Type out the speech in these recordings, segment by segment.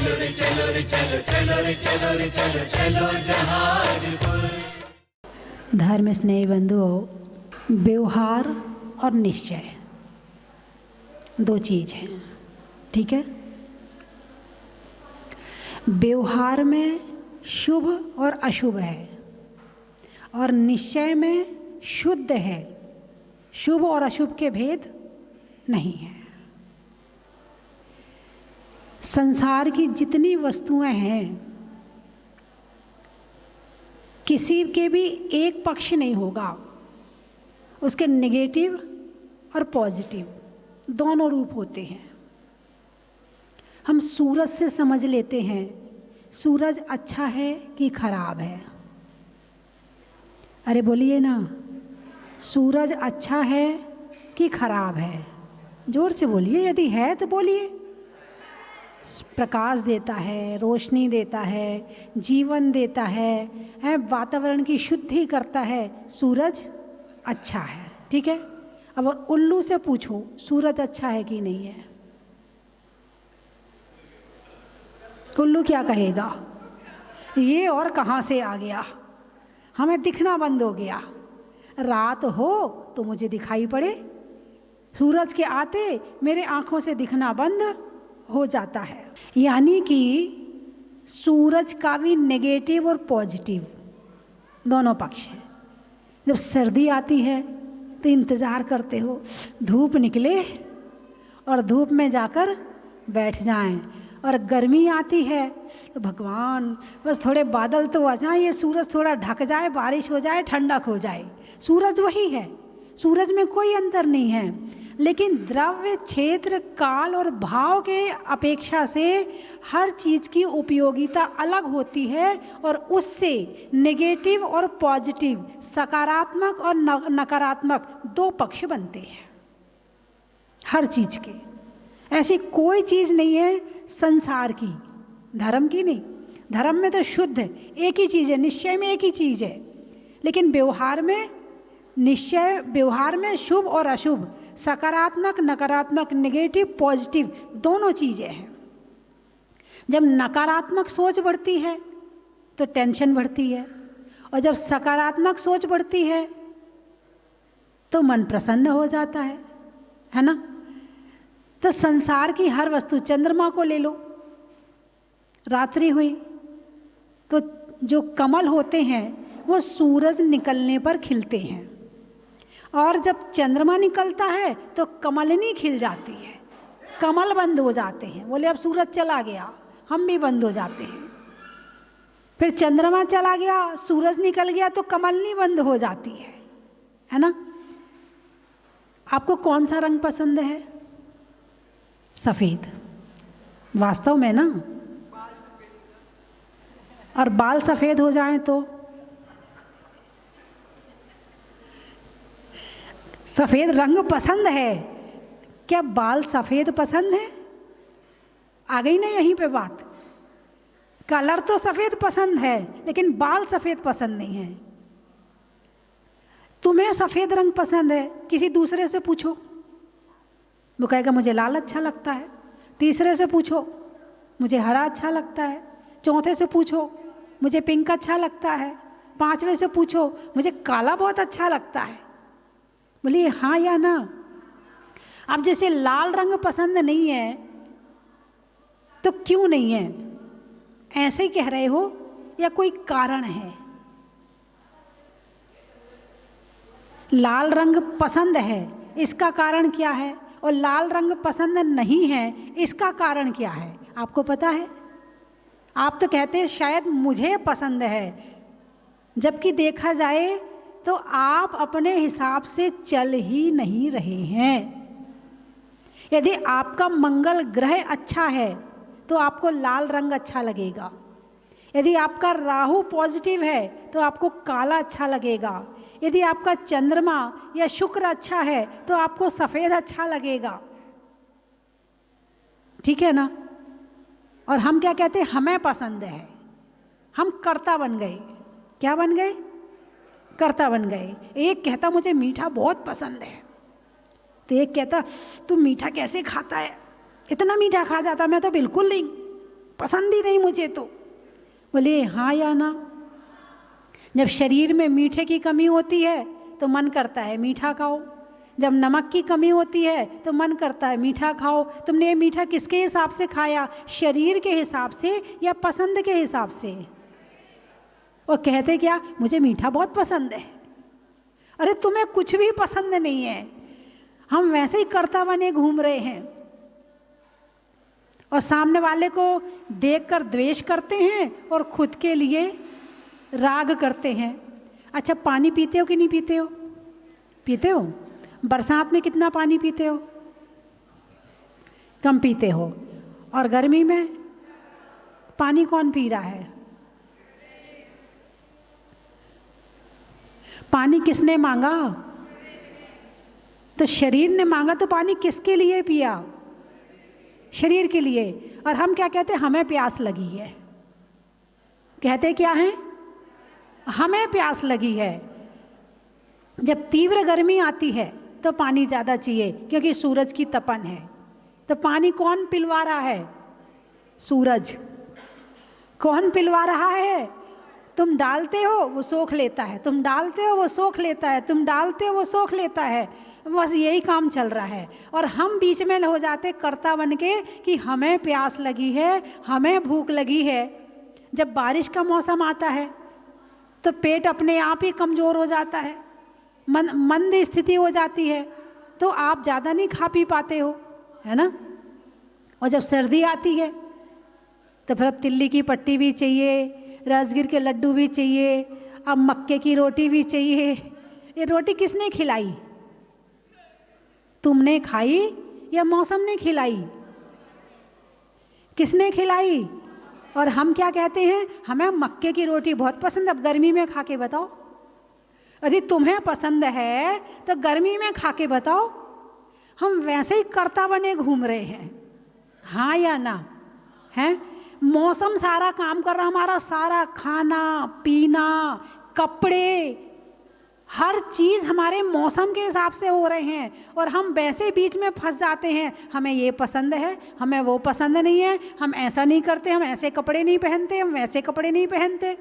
चलो रे चलो रे चलो चलो रे चलो रे चलो चलो जहाजपुर। धर्म स्नेही बंधुओं, व्यवहार और निश्चय दो चीज़ हैं, ठीक है। व्यवहार में शुभ और अशुभ है और निश्चय में शुद्ध है। शुभ और अशुभ के भेद नहीं है। संसार की जितनी वस्तुएं हैं, किसी के भी एक पक्ष नहीं होगा, उसके नेगेटिव और पॉजिटिव दोनों रूप होते हैं। हम सूरज से समझ लेते हैं सूरज अच्छा है कि खराब है। अरे बोलिए ना, सूरज अच्छा है कि खराब है? जोर से बोलिए, यदि है तो बोलिए। प्रकाश देता है, रोशनी देता है, जीवन देता है, वातावरण की शुद्धि करता है। सूरज अच्छा है, ठीक है। अब उल्लू से पूछो सूरज अच्छा है कि नहीं है, उल्लू क्या कहेगा? ये और कहाँ से आ गया, हमें दिखना बंद हो गया। रात हो तो मुझे दिखाई पड़े, सूरज के आते मेरे आँखों से दिखना बंद हो जाता है। यानी कि सूरज का भी नेगेटिव और पॉजिटिव दोनों पक्ष हैं। जब सर्दी आती है तो इंतज़ार करते हो धूप निकले और धूप में जाकर बैठ जाएं, और गर्मी आती है तो भगवान बस थोड़े बादल तो आ जाए, ये सूरज थोड़ा ढक जाए, बारिश हो जाए, ठंडक हो जाए। सूरज वही है, सूरज में कोई अंतर नहीं है। लेकिन द्रव्य, क्षेत्र, काल और भाव के अपेक्षा से हर चीज़ की उपयोगिता अलग होती है और उससे नेगेटिव और पॉजिटिव, सकारात्मक और नकारात्मक दो पक्ष बनते हैं हर चीज़ के। ऐसी कोई चीज़ नहीं है संसार की, धर्म की नहीं। धर्म में तो शुद्ध एक ही चीज़ है, निश्चय में एक ही चीज़ है। लेकिन व्यवहार में निश्चय, व्यवहार में शुभ और अशुभ, सकारात्मक, नकारात्मक, नेगेटिव, पॉजिटिव दोनों चीज़ें हैं। जब नकारात्मक सोच बढ़ती है तो टेंशन बढ़ती है, और जब सकारात्मक सोच बढ़ती है तो मन प्रसन्न हो जाता है ना। तो संसार की हर वस्तु, चंद्रमा को ले लो, रात्रि हुई तो जो कमल होते हैं वो सूरज निकलने पर खिलते हैं, और जब चंद्रमा निकलता है तो कमलनी खिल जाती है, कमल बंद हो जाते हैं। बोले अब सूरज चला गया, हम भी बंद हो जाते हैं। फिर चंद्रमा चला गया, सूरज निकल गया तो कमलनी बंद हो जाती है ना। आपको कौन सा रंग पसंद है? सफ़ेद, वास्तव में ना। और बाल सफ़ेद हो जाएं तो सफ़ेद रंग पसंद है, क्या बाल सफ़ेद पसंद है? आ गई ना यहीं पे बात। कलर तो सफ़ेद पसंद है लेकिन बाल सफ़ेद पसंद नहीं है। तुम्हें सफ़ेद रंग पसंद है, किसी दूसरे से पूछो, वो कहेगा मुझे लाल अच्छा लगता है। तीसरे से पूछो, मुझे हरा अच्छा लगता है। चौथे से पूछो, मुझे पिंक अच्छा लगता है। पांचवे से पूछो, मुझे काला बहुत अच्छा लगता है। बोलिए हाँ या ना। अब जैसे लाल रंग पसंद नहीं है तो क्यों नहीं है? ऐसे ही कह रहे हो या कोई कारण है? लाल रंग पसंद है, इसका कारण क्या है? और लाल रंग पसंद नहीं है, इसका कारण क्या है? आपको पता है? आप तो कहते हैं शायद मुझे पसंद है, जबकि देखा जाए तो आप अपने हिसाब से चल ही नहीं रहे हैं। यदि आपका मंगल ग्रह अच्छा है तो आपको लाल रंग अच्छा लगेगा। यदि आपका राहु पॉजिटिव है तो आपको काला अच्छा लगेगा। यदि आपका चंद्रमा या शुक्र अच्छा है तो आपको सफ़ेद अच्छा लगेगा, ठीक है ना। और हम क्या कहते हैं? हमें पसंद है, हम कर्ता बन गए। क्या बन गए? कर्ता बन गए। एक कहता मुझे मीठा बहुत पसंद है, तो एक कहता तू मीठा कैसे खाता है, इतना मीठा खा जाता, मैं तो बिल्कुल नहीं। पसंद ही नहीं मुझे तो। बोले हाँ या ना? जब शरीर में मीठे की कमी होती है तो मन करता है मीठा खाओ, जब नमक की कमी होती है तो मन करता है मीठा खाओ। तुमने ये मीठा किसके हिसाब से खाया, शरीर के हिसाब से या पसंद के हिसाब से? और कहते क्या, मुझे मीठा बहुत पसंद है। अरे तुम्हें कुछ भी पसंद नहीं है, हम वैसे ही कर्ता बने घूम रहे हैं और सामने वाले को देखकर द्वेष करते हैं और खुद के लिए राग करते हैं। अच्छा, पानी पीते हो कि नहीं पीते हो? पीते हो? बरसात में कितना पानी पीते हो? कम पीते हो। और गर्मी में पानी कौन पी रहा है? पानी किसने मांगा? तो शरीर ने मांगा। तो पानी किसके लिए पिया? शरीर के लिए। और हम क्या कहते हैं, हमें प्यास लगी है। कहते क्या हैं, हमें प्यास लगी है। जब तीव्र गर्मी आती है तो पानी ज़्यादा चाहिए क्योंकि सूरज की तपन है। तो पानी कौन पिलवा रहा है? सूरज। कौन पिलवा रहा है? तुम डालते हो वो सोख लेता है, तुम डालते हो वो सोख लेता है, तुम डालते हो वो सोख लेता है। बस यही काम चल रहा है। और हम बीच में हो जाते कर्ता बन के कि हमें प्यास लगी है, हमें भूख लगी है। जब बारिश का मौसम आता है तो पेट अपने आप ही कमज़ोर हो जाता है, मंद स्थिति हो जाती है, तो आप ज़्यादा नहीं खा पी पाते हो, है ना। और जब सर्दी आती है तो फिर अब तिल्ली की पट्टी भी चाहिए, राजगिर के लड्डू भी चाहिए, अब मक्के की रोटी भी चाहिए। ये रोटी किसने खिलाई? तुमने खाई या मौसम ने खिलाई? किसने खिलाई? और हम क्या कहते हैं, हमें मक्के की रोटी बहुत पसंद, अब गर्मी में खा के बताओ। यदि तुम्हें पसंद है तो गर्मी में खा के बताओ। हम वैसे ही कर्ता बने घूम रहे हैं, हाँ या ना? है मौसम सारा काम कर रहा, हमारा सारा खाना पीना कपड़े हर चीज़ हमारे मौसम के हिसाब से हो रहे हैं। और हम वैसे बीच में फंस जाते हैं, हमें ये पसंद है, हमें वो पसंद नहीं है, हम ऐसा नहीं करते, हम ऐसे कपड़े नहीं पहनते, हम वैसे कपड़े नहीं पहनते।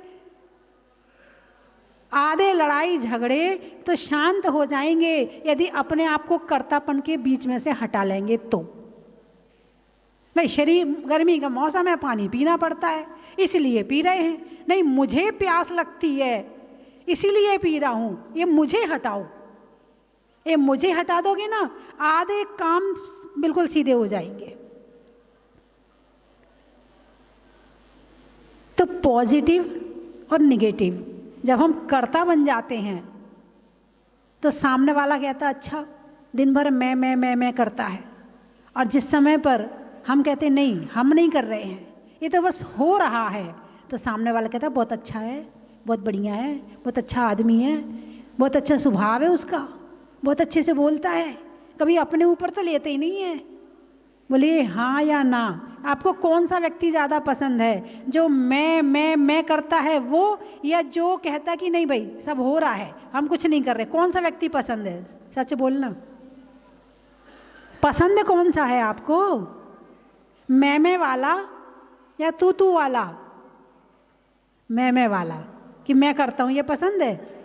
आधे लड़ाई झगड़े तो शांत हो जाएंगे यदि अपने आप को कर्तापन के बीच में से हटा लेंगे तो। नहीं, शरीर गर्मी का मौसम है, पानी पीना पड़ता है इसलिए पी रहे हैं। नहीं, मुझे प्यास लगती है इसीलिए पी रहा हूँ, ये मुझे हटाओ। ये मुझे हटा दोगे ना, आधे काम बिल्कुल सीधे हो जाएंगे। तो पॉजिटिव और निगेटिव जब हम कर्ता बन जाते हैं तो सामने वाला कहता अच्छा दिन भर मैं करता है, और जिस समय पर हम कहते नहीं हम नहीं कर रहे हैं, ये तो बस हो रहा है, तो सामने वाला कहता बहुत अच्छा है, बहुत बढ़िया है, बहुत अच्छा आदमी है, बहुत अच्छा स्वभाव है उसका, बहुत अच्छे से बोलता है, कभी अपने ऊपर तो लेते ही नहीं है। बोलिए हाँ या ना, आपको कौन सा व्यक्ति ज़्यादा पसंद है, जो मैं करता है वो, या जो कहता कि नहीं भाई सब हो रहा है हम कुछ नहीं कर रहे? कौन सा व्यक्ति पसंद है? सच बोलना, पसंद कौन सा है आपको? मैं वाला या तू वाला? मैं वाला कि मैं करता हूँ ये पसंद है?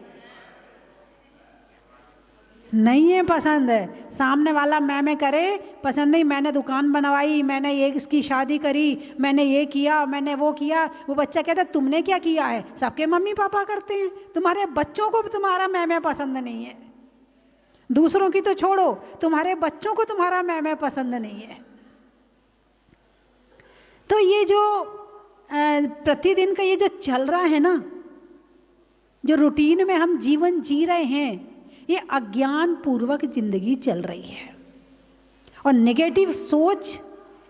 नहीं है पसंद है। सामने वाला मैं करे पसंद नहीं, मैंने दुकान बनवाई, मैंने ये इसकी शादी करी, मैंने ये किया, मैंने वो किया। वो बच्चा कहता है तुमने क्या किया है? सबके मम्मी पापा करते हैं, तुम्हारे बच्चों को तुम्हारा मैं पसंद नहीं है। दूसरों की तो छोड़ो, तुम्हारे बच्चों को तुम्हारा मैं पसंद नहीं है। तो ये जो प्रतिदिन का ये जो चल रहा है ना, जो रूटीन में हम जीवन जी रहे हैं, ये अज्ञान पूर्वक जिंदगी चल रही है। और नेगेटिव सोच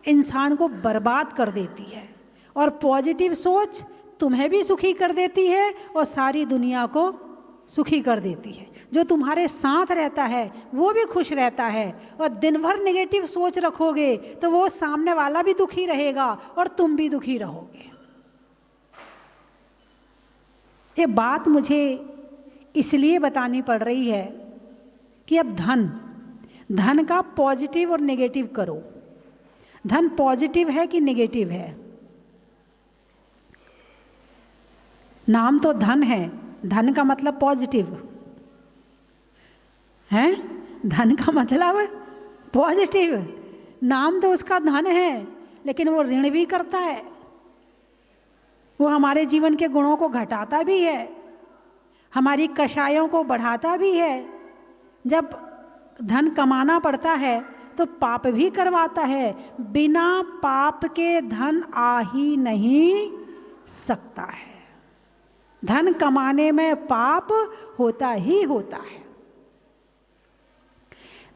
इंसान को बर्बाद कर देती है, और पॉजिटिव सोच तुम्हें भी सुखी कर देती है और सारी दुनिया को सुखी कर देती है। जो तुम्हारे साथ रहता है वो भी खुश रहता है, और दिन भर नेगेटिव सोच रखोगे तो वो सामने वाला भी दुखी रहेगा और तुम भी दुखी रहोगे। ये बात मुझे इसलिए बतानी पड़ रही है कि अब धन का पॉजिटिव और नेगेटिव करो। धन पॉजिटिव है कि नेगेटिव है? नाम तो धन है, धन का मतलब पॉजिटिव है, धन का मतलब पॉजिटिव। नाम तो उसका धन है, लेकिन वो ऋण भी करता है, वो हमारे जीवन के गुणों को घटाता भी है, हमारी कषायों को बढ़ाता भी है। जब धन कमाना पड़ता है तो पाप भी करवाता है, बिना पाप के धन आ ही नहीं सकता है। धन कमाने में पाप होता ही होता है।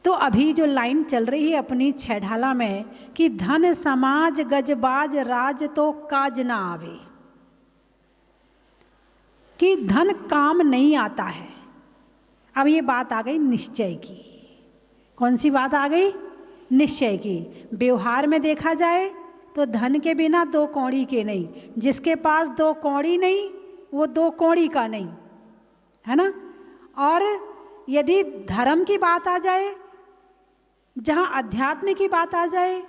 तो अभी जो लाइन चल रही है अपनी छेढ़ाला में कि धन समाज गजबाज राज तो काज ना आवे, कि धन काम नहीं आता है। अब ये बात आ गई निश्चय की। कौन सी बात आ गई? निश्चय की। व्यवहार में देखा जाए तो धन के बिना दो कौड़ी के नहीं, जिसके पास दो कौड़ी नहीं वो दो कौड़ी का नहीं, है ना। और यदि धर्म की बात आ जाए, जहाँ अध्यात्म की बात आ जाए,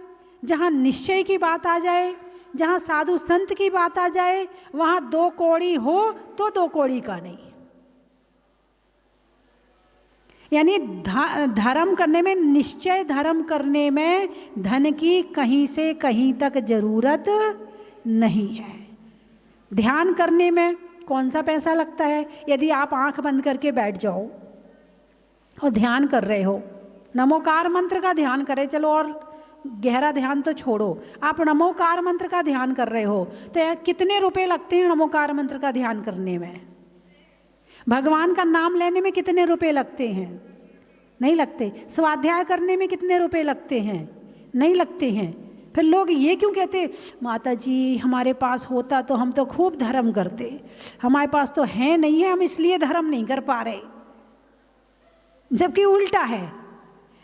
जहाँ निश्चय की बात आ जाए, जहाँ साधु संत की बात आ जाए, वहाँ दो कौड़ी हो तो दो कौड़ी का नहीं। यानी धर्म करने में, निश्चय धर्म करने में धन की कहीं से कहीं तक जरूरत नहीं है। ध्यान करने में कौन सा पैसा लगता है? यदि आप आंख बंद करके बैठ जाओ और ध्यान कर रहे हो, नमोकार मंत्र का ध्यान करें, चलो और गहरा ध्यान तो छोड़ो, आप नमोकार मंत्र का ध्यान कर रहे हो तो कितने रुपए लगते हैं नमोकार मंत्र का ध्यान करने में? भगवान का नाम लेने में कितने रुपए लगते हैं? नहीं लगते। स्वाध्याय करने में कितने रुपए लगते हैं? नहीं लगते हैं। फिर लोग ये क्यों कहते, माता जी हमारे पास होता तो हम तो खूब धर्म करते, हमारे पास तो है नहीं है, हम इसलिए धर्म नहीं कर पा रहे। जबकि उल्टा है,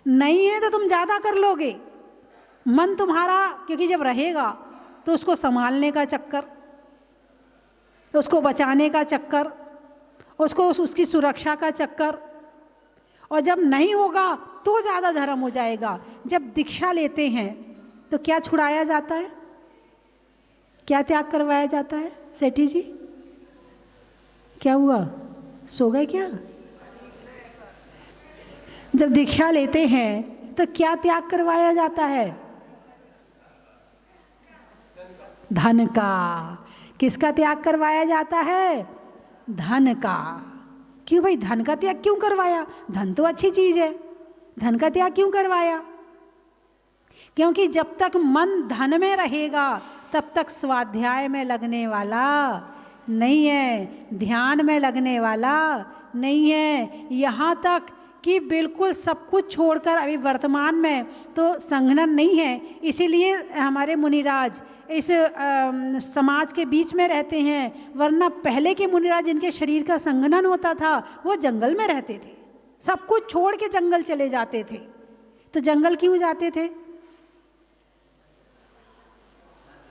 नहीं है तो तुम ज़्यादा कर लोगे। मन तुम्हारा क्योंकि जब रहेगा तो उसको संभालने का चक्कर, उसको बचाने का चक्कर, उसको उसकी सुरक्षा का चक्कर, और जब नहीं होगा तो ज़्यादा धर्म हो जाएगा। जब दीक्षा लेते हैं तो क्या छुड़ाया जाता है, क्या त्याग करवाया जाता है? सेठी जी क्या हुआ, सो गए क्या? जब दीक्षा लेते हैं तो क्या त्याग करवाया जाता है? धन का। किसका त्याग करवाया जाता है? धन का। क्यों भाई, धन का त्याग क्यों करवाया? धन तो अच्छी चीज है, धन का त्याग क्यों करवाया? क्योंकि जब तक मन धन में रहेगा तब तक स्वाध्याय में लगने वाला नहीं है, ध्यान में लगने वाला नहीं है। यहाँ तक कि बिल्कुल सब कुछ छोड़कर, अभी वर्तमान में तो संघनन नहीं है, इसीलिए हमारे मुनिराज इस समाज के बीच में रहते हैं, वरना पहले के मुनिराज जिनके शरीर का संघनन होता था वो जंगल में रहते थे, सब कुछ छोड़ के जंगल चले जाते थे। तो जंगल क्यों जाते थे?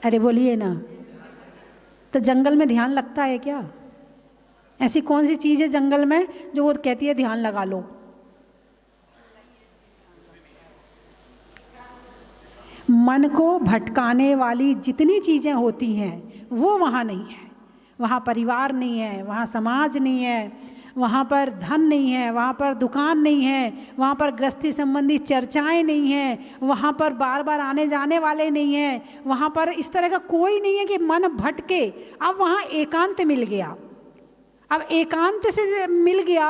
अरे बोलिए ना, तो जंगल में ध्यान लगता है क्या? ऐसी कौन सी चीज़ है जंगल में जो वो कहती है ध्यान लगा लो? मन को भटकाने वाली जितनी चीज़ें होती हैं वो वहाँ नहीं है। वहाँ परिवार नहीं है, वहाँ समाज नहीं है, वहाँ पर धन नहीं है, वहाँ पर दुकान नहीं है, वहाँ पर गृहस्थी संबंधी चर्चाएं नहीं हैं, वहाँ पर बार बार आने जाने वाले नहीं हैं, वहाँ पर इस तरह का कोई नहीं है कि मन भटके। अब वहाँ एकांत मिल गया। अब एकांत से मिल गया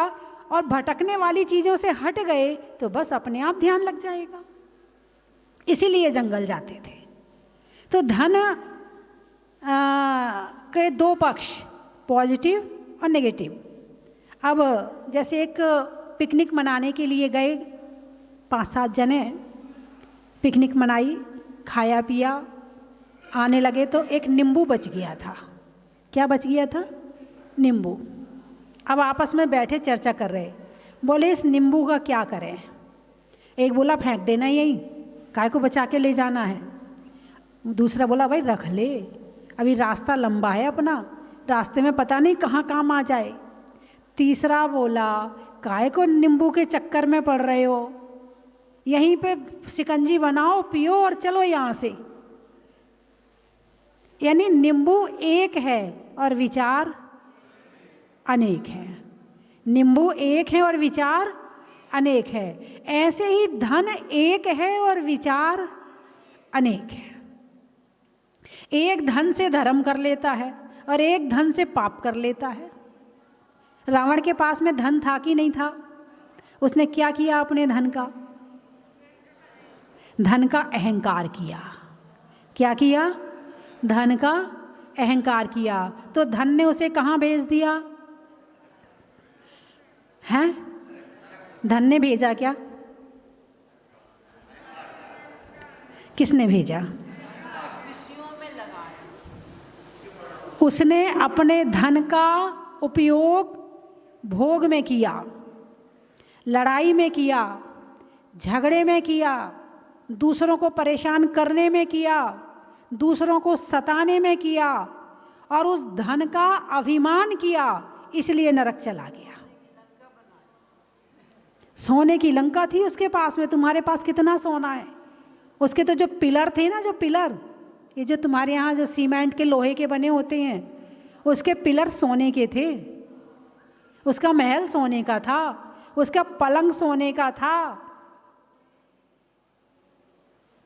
और भटकने वाली चीज़ों से हट गए तो बस अपने आप ध्यान लग जाएगा। इसीलिए जंगल जाते थे। तो धन के दो पक्ष, पॉजिटिव और नेगेटिव। अब जैसे एक पिकनिक मनाने के लिए गए, 5-7 जने पिकनिक मनाई, खाया पिया, आने लगे तो एक नींबू बच गया था। क्या बच गया था? नींबू। अब आपस में बैठे चर्चा कर रहे, बोले इस नींबू का क्या करें? एक बोला फेंक देना यहीं, काय को बचा के ले जाना है। दूसरा बोला भाई रख ले, अभी रास्ता लंबा है अपना, रास्ते में पता नहीं कहाँ काम आ जाए। तीसरा बोला काय को नींबू के चक्कर में पड़ रहे हो, यहीं पे शिकंजी बनाओ, पियो और चलो यहाँ से। यानी नींबू एक है और विचार अनेक हैं। नींबू एक है और विचार अनेक है। ऐसे ही धन एक है और विचार अनेक है। एक धन से धर्म कर लेता है और एक धन से पाप कर लेता है। रावण के पास में धन था कि नहीं था? उसने क्या किया? अपने धन का अहंकार किया। क्या किया? धन का अहंकार किया। तो धन ने उसे कहाँ भेज दिया? हैं? धन ने भेजा क्या? किसने भेजा? उसने अपने धन का उपयोग भोग में किया, लड़ाई में किया, झगड़े में किया, दूसरों को परेशान करने में किया, दूसरों को सताने में किया और उस धन का अभिमान किया, इसलिए नरक चला गया। सोने की लंका थी उसके पास में। तुम्हारे पास कितना सोना है? उसके तो जो पिलर थे ना, जो पिलर, ये जो तुम्हारे यहाँ जो सीमेंट के लोहे के बने होते हैं, उसके पिलर सोने के थे। उसका महल सोने का था, उसका पलंग सोने का था।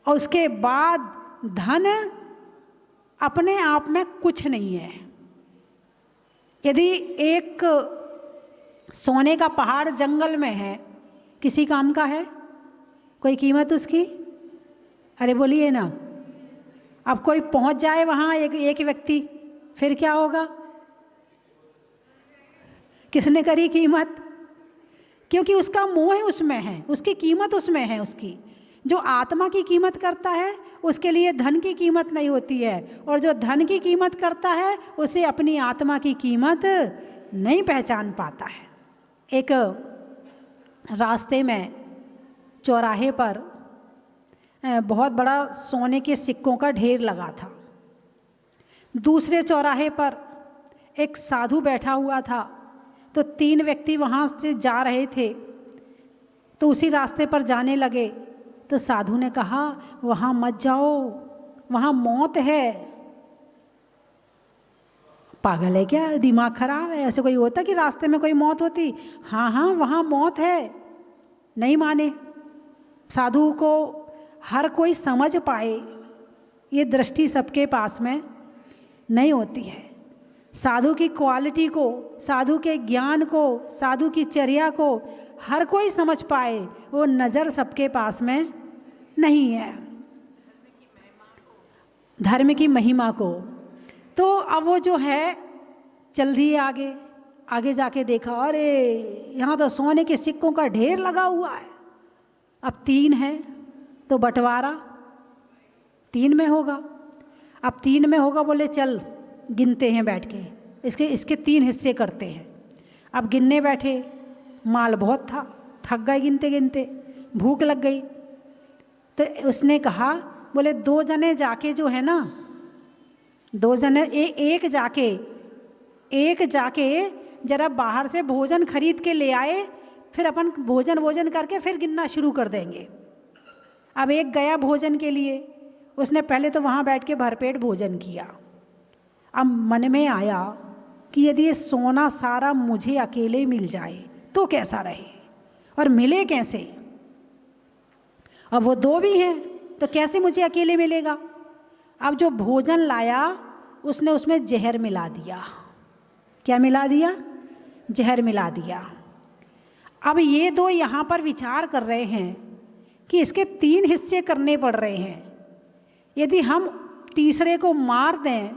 और उसके बाद धन अपने आप में कुछ नहीं है। यदि एक सोने का पहाड़ जंगल में है, किसी काम का है? कोई कीमत उसकी? अरे बोलिए ना। अब कोई पहुंच जाए वहाँ, एक व्यक्ति, फिर क्या होगा? किसने करी कीमत? क्योंकि उसका मोह उसमें है, उसकी कीमत उसमें है। उसकी जो आत्मा की कीमत करता है उसके लिए धन की कीमत नहीं होती है, और जो धन की कीमत करता है उसे अपनी आत्मा की कीमत नहीं पहचान पाता है। एक रास्ते में चौराहे पर बहुत बड़ा सोने के सिक्कों का ढेर लगा था। दूसरे चौराहे पर एक साधु बैठा हुआ था। तो 3 व्यक्ति वहाँ से जा रहे थे, तो उसी रास्ते पर जाने लगे। तो साधु ने कहा, वहाँ मत जाओ, वहाँ मौत है। पागल है क्या? दिमाग खराब है? ऐसे कोई होता कि रास्ते में कोई मौत होती? हाँ हाँ, वहाँ मौत है। नहीं माने। साधु को हर कोई समझ पाए, ये दृष्टि सबके पास में नहीं होती है। साधु की क्वालिटी को, साधु के ज्ञान को, साधु की चर्या को हर कोई समझ पाए, वो नज़र सबके पास में नहीं है। धर्म की महिमा को। तो अब वो जो है चल दिए आगे। आगे जाके देखा, अरे यहाँ तो सोने के सिक्कों का ढेर लगा हुआ है। अब 3 है तो बंटवारा 3 में होगा। अब 3 में होगा, बोले चल गिनते हैं बैठ के, इसके 3 हिस्से करते हैं। अब गिनने बैठे, माल बहुत था, थक गए गिनते गिनते, भूख लग गई। तो उसने कहा, बोले 2 जने जाके जो है ना, 2 जने एक जाके जरा बाहर से भोजन खरीद के ले आए, फिर अपन भोजन करके फिर गिनना शुरू कर देंगे। अब एक गया भोजन के लिए, उसने पहले तो वहाँ बैठ के भरपेट भोजन किया। अब मन में आया कि यदि ये सोना सारा मुझे अकेले मिल जाए तो कैसा रहे, और मिले कैसे? अब वो 2 भी हैं तो कैसे मुझे अकेले मिलेगा? अब जो भोजन लाया उसने उसमें जहर मिला दिया। क्या मिला दिया? जहर मिला दिया। अब ये 2 यहाँ पर विचार कर रहे हैं कि इसके 3 हिस्से करने पड़ रहे हैं। यदि हम तीसरे को मार दें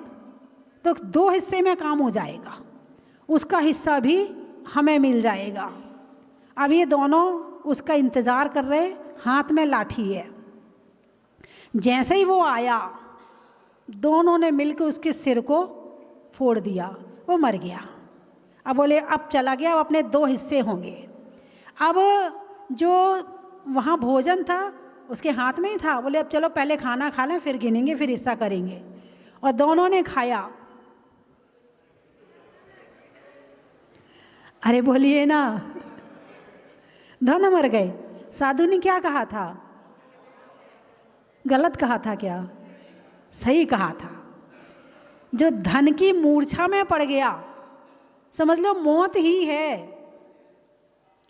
तो 2 हिस्से में काम हो जाएगा, उसका हिस्सा भी हमें मिल जाएगा। अब ये दोनों उसका इंतज़ार कर रहे, हाथ में लाठी है। जैसे ही वो आया, दोनों ने मिलकर उसके सिर को फोड़ दिया, वो मर गया। अब बोले अब चला गया, अब अपने 2 हिस्से होंगे। अब जो वहाँ भोजन था उसके हाथ में ही था, बोले अब चलो पहले खाना खा लें, फिर गिनेंगे, फिर हिस्सा करेंगे। और दोनों ने खाया। अरे बोलिए ना, दोनों मर गए। साधु ने क्या कहा था? गलत कहा था क्या? सही कहा था। जो धन की मूर्छा में पड़ गया समझ लो मौत ही है।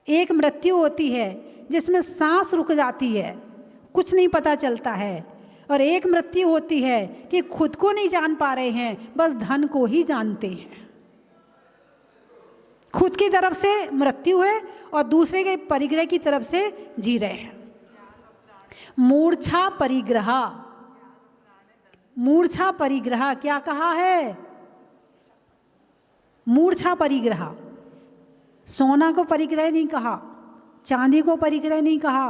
एक मृत्यु होती है जिसमें सांस रुक जाती है, कुछ नहीं पता चलता है, और एक मृत्यु होती है कि खुद को नहीं जान पा रहे हैं, बस धन को ही जानते हैं। खुद की तरफ से मृत्यु है और दूसरे के परिग्रह की तरफ से जी रहे हैं। मूर्छा परिग्रह, मूर्छा परिग्रह क्या कहा है? मूर्छा परिग्रह, सोना को परिग्रह नहीं कहा, चांदी को परिग्रह नहीं कहा,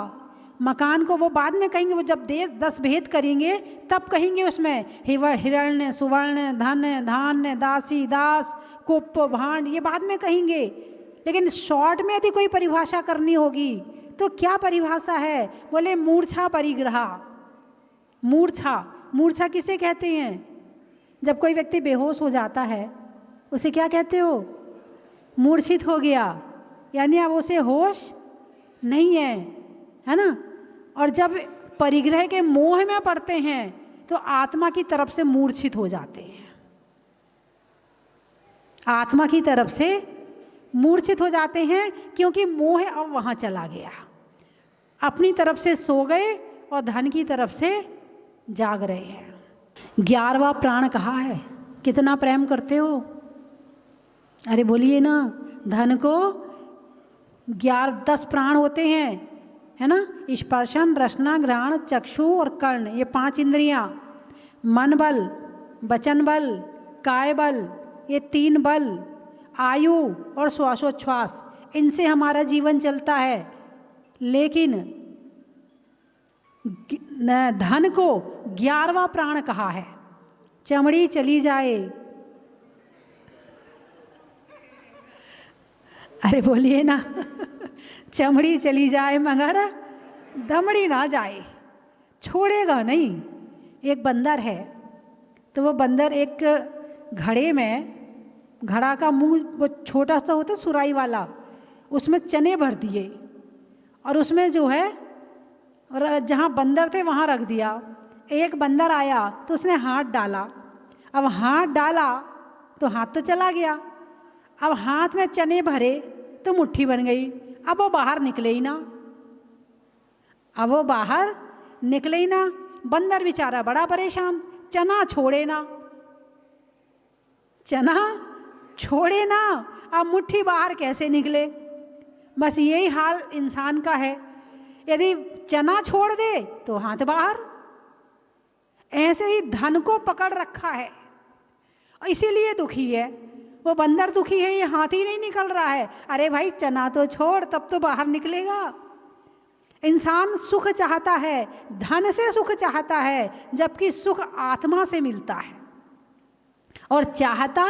मकान को वो बाद में कहेंगे, वो जब 10 भेद करेंगे तब कहेंगे उसमें हिरण्य सुवर्ण धन धान्य दासी दास कुप भांड, ये बाद में कहेंगे। लेकिन शॉर्ट में यदि कोई परिभाषा करनी होगी तो क्या परिभाषा है? बोले मूर्छा परिग्रह। मूर्छा, मूर्छा किसे कहते हैं? जब कोई व्यक्ति बेहोश हो जाता है उसे क्या कहते हो? मूर्छित हो गया, यानी अब उसे होश नहीं है ना। और जब परिग्रह के मोह में पड़ते हैं तो आत्मा की तरफ से मूर्छित हो जाते हैं, आत्मा की तरफ से मूर्छित हो जाते हैं, क्योंकि मोह अब वहाँ चला गया। अपनी तरफ से सो गए और धन की तरफ से जाग रहे हैं। 11वां प्राण कहा है, कितना प्रेम करते हो? अरे बोलिए ना, धन को 10 प्राण होते हैं, है ना। स्पर्शन रसना घ्राण चक्षु और कर्ण, ये 5 इंद्रियां। मन बल, वचन बल, काय बल, ये 3 बल, आयु और श्वासोच्छ्वास, इनसे हमारा जीवन चलता है। लेकिन धन को 11वां प्राण कहा है। चमड़ी चली जाए, अरे बोलिए ना चमड़ी चली जाए मगर दमड़ी ना जाए, छोड़ेगा नहीं। एक बंदर है, तो वो बंदर एक घड़े में, घड़ा का मुंह वो छोटा सा होता सुराई वाला, उसमें चने भर दिए और उसमें जो है, और जहाँ बंदर थे वहाँ रख दिया। एक बंदर आया तो उसने हाथ डाला, अब हाथ डाला तो हाथ तो चला गया, अब हाथ में चने भरे तो मुट्ठी बन गई, अब वो बाहर निकले ही ना, अब वो बाहर निकले ही ना। बंदर बेचारा बड़ा परेशान, चना छोड़े ना, चना छोड़े ना, अब मुट्ठी बाहर कैसे निकले। बस यही हाल इंसान का है, यदि चना छोड़ दे तो हाथ बाहर। ऐसे ही धन को पकड़ रखा है, इसीलिए दुखी है। वो बंदर दुखी है, ये हाथ ही नहीं निकल रहा है। अरे भाई चना तो छोड़, तब तो बाहर निकलेगा। इंसान सुख चाहता है, धन से सुख चाहता है, जबकि सुख आत्मा से मिलता है और चाहता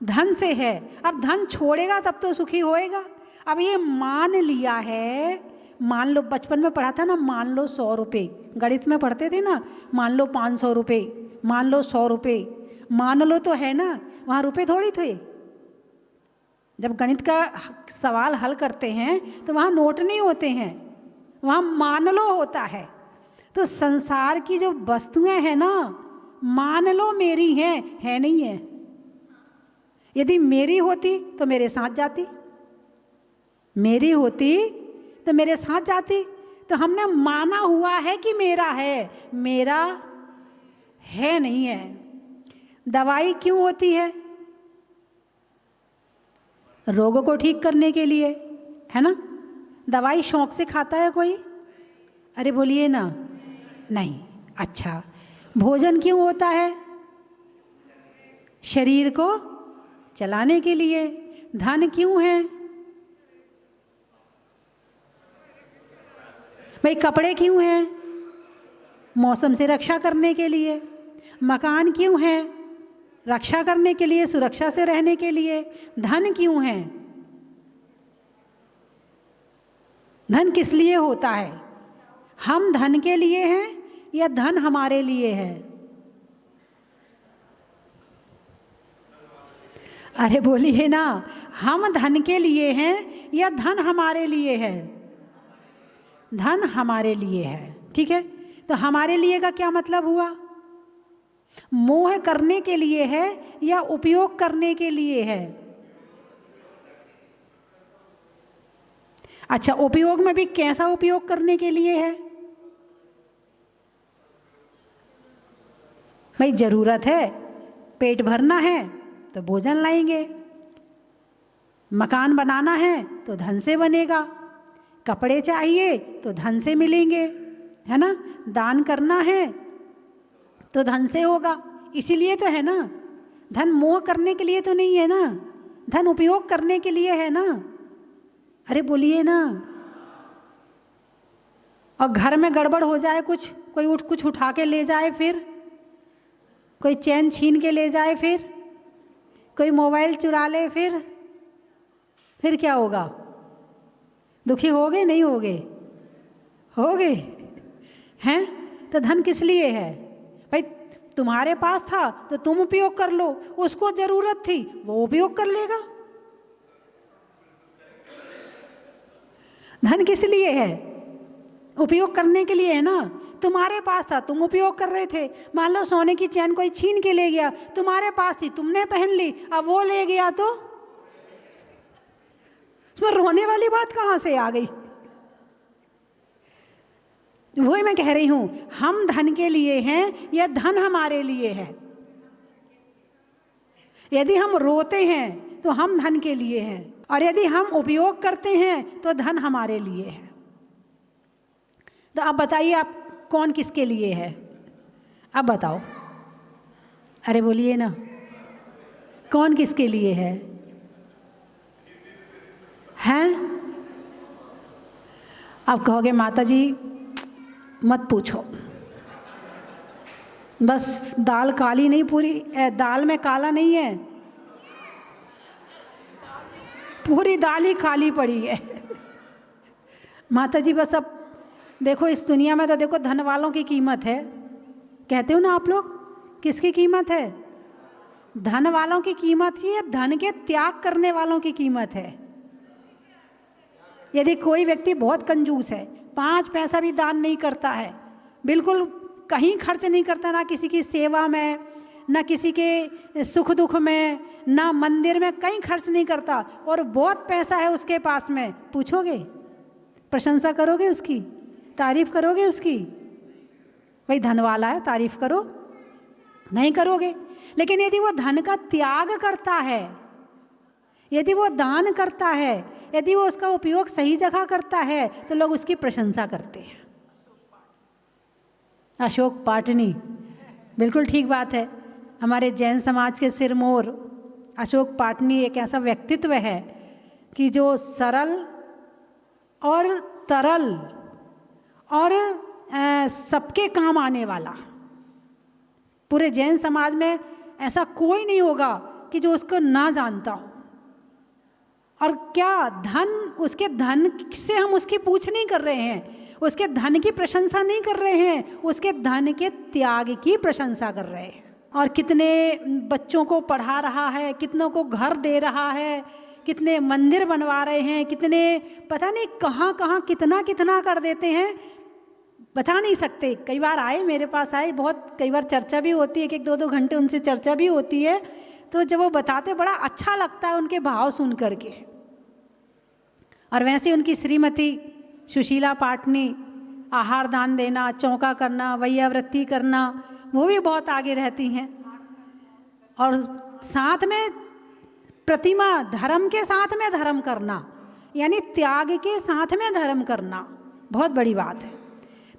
धन से है। अब धन छोड़ेगा तब तो सुखी होएगा। अब ये मान लिया है, मान लो बचपन में पढ़ा था ना, मान लो 100 रुपये, गणित में पढ़ते थे ना, मान लो 500 रुपये, मान लो 100 रुपये, मान लो तो है ना, वहाँ रुपए थोड़ी थे। जब गणित का सवाल हल करते हैं तो वहाँ नोट नहीं होते हैं, वहाँ मान लो होता है। तो संसार की जो वस्तुएं हैं ना, मान लो मेरी हैं, है नहीं है। यदि मेरी होती तो मेरे साथ जाती, मेरी होती तो मेरे साथ जाती। तो हमने माना हुआ है कि मेरा है, मेरा है नहीं है। दवाई क्यों होती है? रोगों को ठीक करने के लिए, है ना। दवाई शौक से खाता है कोई? अरे बोलिए ना, नहीं। अच्छा, भोजन क्यों होता है? शरीर को चलाने के लिए। धन क्यों है? भाई कपड़े क्यों हैं? मौसम से रक्षा करने के लिए। मकान क्यों है? रक्षा करने के लिए, सुरक्षा से रहने के लिए। धन क्यों है? धन किस लिए होता है? हम धन के लिए हैं या धन हमारे लिए है? अरे बोलिए ना, हम धन के लिए हैं या धन हमारे लिए है? धन हमारे लिए है, ठीक है। तो हमारे लिए का क्या मतलब हुआ? मोह करने के लिए है या उपयोग करने के लिए है? अच्छा, उपयोग में भी कैसा उपयोग करने के लिए है? भाई ज़रूरत है, पेट भरना है तो भोजन लाएंगे, मकान बनाना है तो धन से बनेगा, कपड़े चाहिए तो धन से मिलेंगे, है ना, दान करना है तो धन से होगा। इसीलिए तो है ना, धन मोह करने के लिए तो नहीं है ना, धन उपयोग करने के लिए है ना। अरे बोलिए ना। और घर में गड़बड़ हो जाए, कुछ कोई कुछ उठा के ले जाए, फिर कोई चैन छीन के ले जाए, फिर कोई मोबाइल चुरा ले, फिर क्या होगा? दुखी होगे नहीं होगे? होगे हैं? तो धन किस लिए है भाई? तुम्हारे पास था तो तुम उपयोग कर लो, उसको जरूरत थी वो उपयोग कर लेगा। धन किस लिए है? उपयोग करने के लिए है ना। तुम्हारे पास था, तुम उपयोग कर रहे थे। मान लो सोने की चैन कोई छीन के ले गया, तुम्हारे पास थी, तुमने पहन ली, अब वो ले गया तो उसमें रोने वाली बात कहाँ से आ गई? वही मैं कह रही हूं, हम धन के लिए हैं या धन हमारे लिए है? यदि हम रोते हैं तो हम धन के लिए हैं, और यदि हम उपयोग करते हैं तो धन हमारे लिए है। तो अब बताइए, आप कौन किसके लिए है? अब बताओ, अरे बोलिए ना, कौन किसके लिए है? हैं? अब कहोगे माता जी मत पूछो, बस दाल काली नहीं, पूरी दाल में काला नहीं है, पूरी दाल ही खाली पड़ी है। माता जी बस अब देखो, इस दुनिया में तो देखो धन वालों की कीमत है, कहते हो ना आप लोग, किसकी कीमत है? धन वालों की कीमत ही है, धन के त्याग करने वालों की कीमत है। यदि कोई व्यक्ति बहुत कंजूस है, 5 पैसा भी दान नहीं करता है, बिल्कुल कहीं खर्च नहीं करता, ना किसी की सेवा में, ना किसी के सुख दुख में, ना मंदिर में, कहीं खर्च नहीं करता, और बहुत पैसा है उसके पास में, पूछोगे? प्रशंसा करोगे उसकी? तारीफ करोगे उसकी? भाई धन वाला है, तारीफ करो? नहीं करोगे। लेकिन यदि वो धन का त्याग करता है, यदि वो दान करता है, यदि वो उसका उपयोग सही जगह करता है, तो लोग उसकी प्रशंसा करते हैं। अशोक पाटनी, बिल्कुल ठीक बात है। हमारे जैन समाज के सिरमौर अशोक पाटनी एक ऐसा व्यक्तित्व है कि जो सरल और तरल और सबके काम आने वाला, पूरे जैन समाज में ऐसा कोई नहीं होगा कि जो उसको ना जानता हो। और क्या धन, उसके धन से हम उसकी पूछ नहीं कर रहे हैं, उसके धन की प्रशंसा नहीं कर रहे हैं, उसके धन के त्याग की प्रशंसा कर रहे हैं। और कितने बच्चों को पढ़ा रहा है, कितनों को घर दे रहा है, कितने मंदिर बनवा रहे हैं, कितने पता नहीं कहाँ कहाँ कितना कितना कर देते हैं, बता नहीं सकते। कई बार आए, मेरे पास आए, बहुत कई बार चर्चा भी होती है, एक 1-2 घंटे उनसे चर्चा भी होती है। तो जब वो बताते बड़ा अच्छा लगता है उनके भाव सुन करके। और वैसे उनकी श्रीमती सुशीला पाटनी, आहार दान देना, चौका करना, वैयावृत्ति करना, वो भी बहुत आगे रहती हैं। और साथ में प्रतिमा, धर्म के साथ में धर्म करना, यानी त्याग के साथ में धर्म करना, बहुत बड़ी बात है।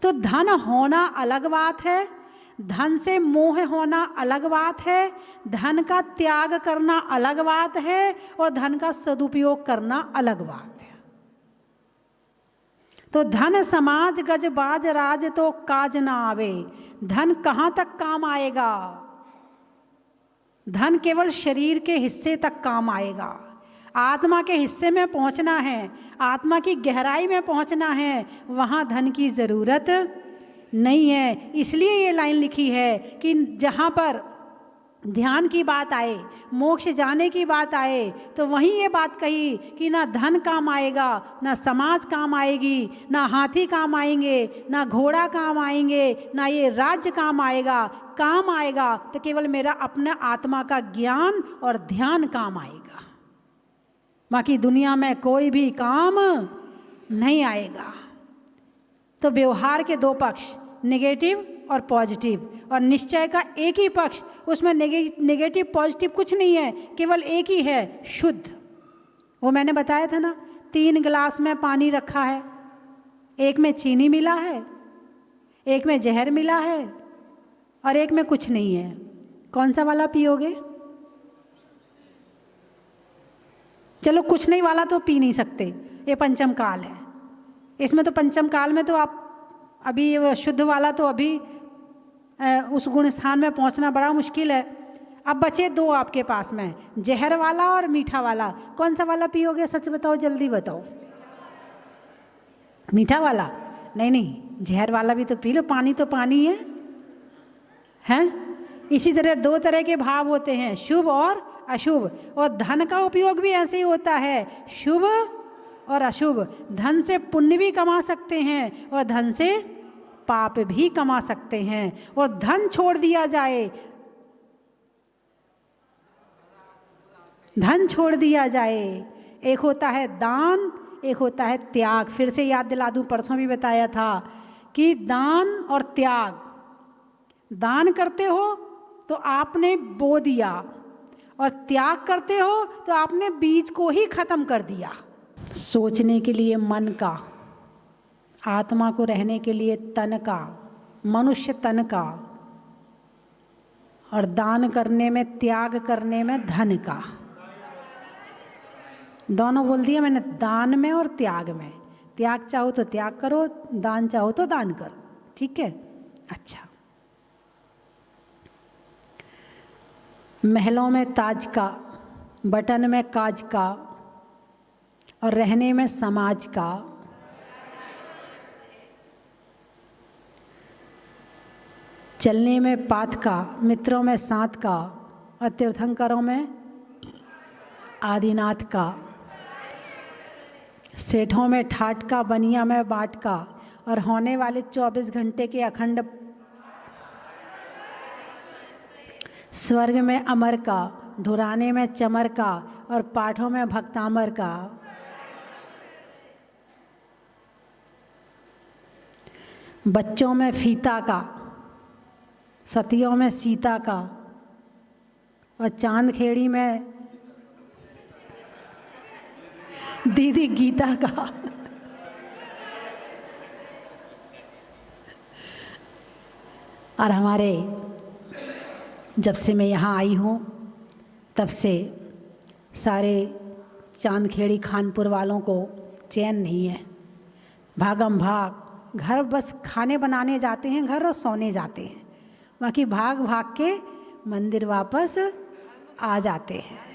तो धन होना अलग बात है, धन से मोह होना अलग बात है, धन का त्याग करना अलग बात है, और धन का सदुपयोग करना अलग बात है। तो धन समाज गज बाज राज तो काज ना आवे, धन कहाँ तक काम आएगा? धन केवल शरीर के हिस्से तक काम आएगा। आत्मा के हिस्से में पहुंचना है, आत्मा की गहराई में पहुंचना है, वहाँ धन की ज़रूरत नहीं है। इसलिए ये लाइन लिखी है कि जहाँ पर ध्यान की बात आए, मोक्ष जाने की बात आए, तो वहीं ये बात कही कि ना धन काम आएगा, ना समाज काम आएगी, ना हाथी काम आएंगे, ना घोड़ा काम आएंगे, ना ये राज्य काम आएगा। काम आएगा तो केवल मेरा अपना आत्मा का ज्ञान और ध्यान काम आएगा। बाकी दुनिया में कोई भी काम नहीं आएगा। तो व्यवहार के दो पक्ष, नेगेटिव और पॉजिटिव, और निश्चय का एक ही पक्ष, उसमें नेगेटिव पॉजिटिव कुछ नहीं है, केवल एक ही है, शुद्ध। वो मैंने बताया था ना, 3 गिलास में पानी रखा है, एक में चीनी मिला है, एक में जहर मिला है, और एक में कुछ नहीं है। कौन सा वाला पियोगे? चलो कुछ नहीं वाला तो पी नहीं सकते, ये पंचम काल है। इसमें तो पंचम काल में तो आप अभी वो शुद्ध वाला तो अभी उस गुण स्थान में पहुंचना बड़ा मुश्किल है। अब बचे 2 आपके पास में, जहर वाला और मीठा वाला। कौन सा वाला पियोगे? सच बताओ, जल्दी बताओ। मीठा वाला? नहीं नहीं, जहर वाला भी तो पी लो, पानी तो पानी है, हैं? इसी तरह 2 तरह के भाव होते हैं, शुभ और अशुभ। और धन का उपयोग भी ऐसे ही होता है, शुभ और अशुभ। धन से पुण्य भी कमा सकते हैं और धन से पाप भी कमा सकते हैं। और धन छोड़ दिया जाए, धन छोड़ दिया जाए, एक होता है दान, एक होता है त्याग। फिर से याद दिला दूं, परसों भी बताया था कि दान और त्याग, दान करते हो तो आपने बो दिया, और त्याग करते हो तो आपने बीज को ही खत्म कर दिया। सोचने के लिए मन का, आत्मा को रहने के लिए तन का, मनुष्य तन का, और दान करने में, त्याग करने में धन का। दोनों बोल दिया मैंने, दान में और त्याग में। त्याग चाहो तो त्याग करो, दान चाहो तो दान करो, ठीक है? अच्छा, महलों में ताज का, बटन में काज का, और रहने में समाज का। चलने में पाथ का, मित्रों में साथ का, और तीर्थंकरों में आदिनाथ का। सेठों में ठाट का, बनिया में बाट का, और होने वाले 24 घंटे के अखंड। स्वर्ग में अमर का, ढुराने में चमर का, और पाठों में भक्तामर का। बच्चों में फीता का, सतियों में सीता का, और चांद खेड़ी में दीदी गीता का। और हमारे, जब से मैं यहाँ आई हूँ तब से सारे चांदखेड़ी खानपुर वालों को चैन नहीं है। भागम भाग, घर बस खाने बनाने जाते हैं घर, और सोने जाते हैं, बाकी भाग भाग के मंदिर वापस आ जाते हैं।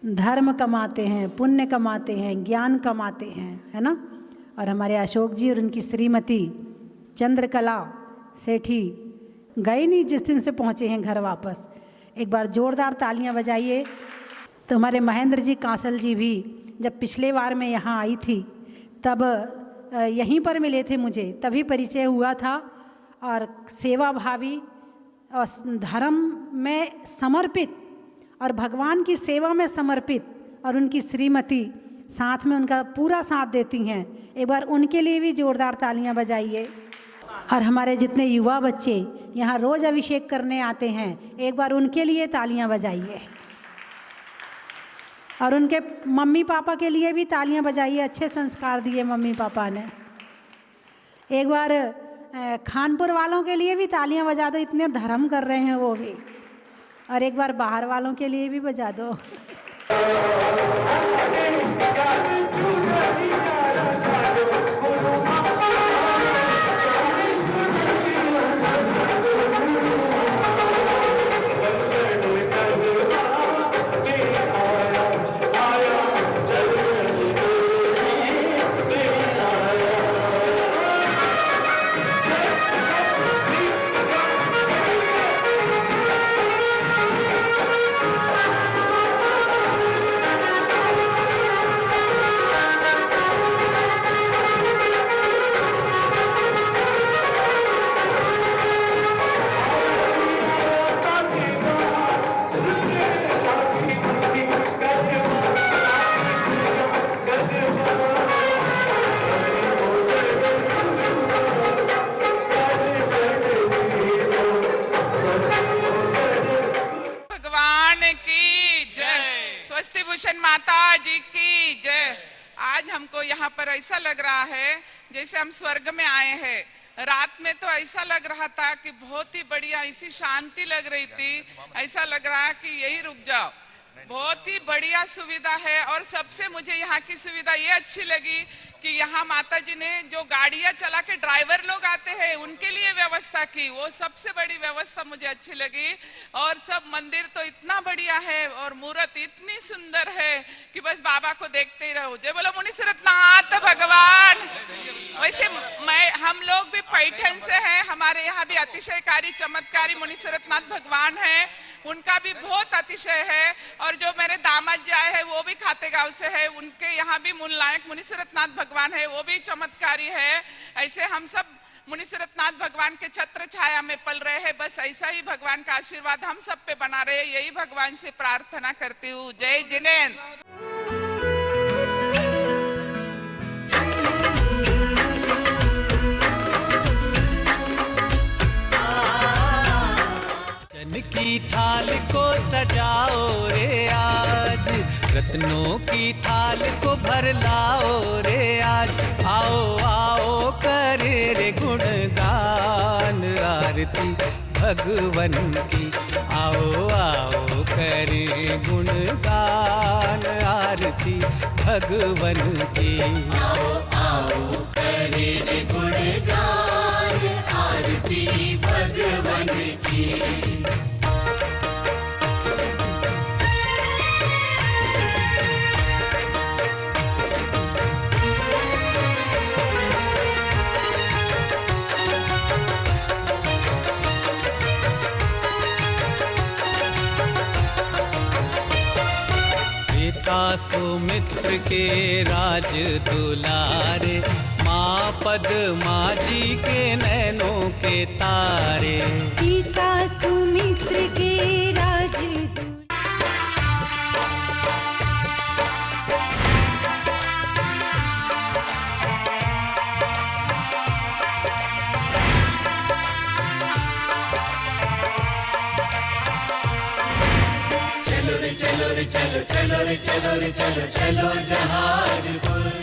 धर्म कमाते हैं, पुण्य कमाते हैं, ज्ञान कमाते हैं, है ना? और हमारे अशोक जी और उनकी श्रीमती चंद्रकला सेठी गए नहीं, जिस दिन से पहुँचे हैं घर वापस। एक बार जोरदार तालियां बजाइए। तो हमारे महेंद्र जी कांसल जी भी जब पिछले बार मैं यहाँ आई थी तब यहीं पर मिले थे मुझे, तभी परिचय हुआ था। और सेवा भावी और धर्म में समर्पित और भगवान की सेवा में समर्पित, और उनकी श्रीमती साथ में उनका पूरा साथ देती हैं। एक बार उनके लिए भी जोरदार तालियां बजाइए। और हमारे जितने युवा बच्चे यहाँ रोज़ अभिषेक करने आते हैं, एक बार उनके लिए तालियां बजाइए। और उनके मम्मी पापा के लिए भी तालियां बजाइए, अच्छे संस्कार दिए मम्मी पापा ने। एक बार खानपुर वालों के लिए भी तालियां बजा दो, इतने धर्म कर रहे हैं वो भी। और एक बार बाहर वालों के लिए भी बजा दो। स्वस्ति भूषण माता जी की जय। आज हमको यहाँ पर ऐसा लग रहा है जैसे हम स्वर्ग में आए हैं। रात में तो ऐसा लग रहा था कि बहुत ही बढ़िया, ऐसी शांति लग रही थी, ऐसा लग रहा है कि यही रुक जाओ। बहुत ही बढ़िया सुविधा है। और सबसे मुझे यहाँ की सुविधा ये अच्छी लगी कि यहाँ माता जी ने जो गाड़ियाँ चला के ड्राइवर लोग आते हैं उनके लिए व्यवस्था की, वो सबसे बड़ी व्यवस्था मुझे अच्छी लगी। और सब मंदिर तो इतना बढ़िया है और मूर्त इतनी सुंदर है कि बस बाबा को देखते ही रहो। जय बोलो मुनीसुरतनाथ भगवान। वैसे हम लोग भी पैठन से हैं, हमारे यहाँ भी अतिशयकारी चमत्कारी मुनीसुरतनाथ भगवान है, उनका भी बहुत अतिशय है। और जो मेरे दामाद जी आए हैं वो भी खातेगांव से है, उनके यहाँ भी मूलनायक मुनीसुरतनाथ भगवान है, वो भी चमत्कारी है। ऐसे हम सब मुनीसुरतनाथ भगवान के छत्र छाया में पल रहे हैं। बस ऐसा ही भगवान का आशीर्वाद हम सब पे बना रहे, यही भगवान से प्रार्थना करती हूँ। जय जिनेन्द्र। की थाल को सजाओ रे आज, रत्नों की थाल को भर लाओ रे आज। आओ आओ करे रे गुणगान आरती भगवन की। आओ आओ करे गुणगान आरती भगवन की। आओ आओ करे रे गुणगान आरती भगवन की। सुमित्र के राज दुलारे, माँ पद्मा जी के नैनों के तारे। पिता सुमित्र के राज चलो रे चलो रे चलो, चलो रे चलो रे चलो, चलो जहाजपुर।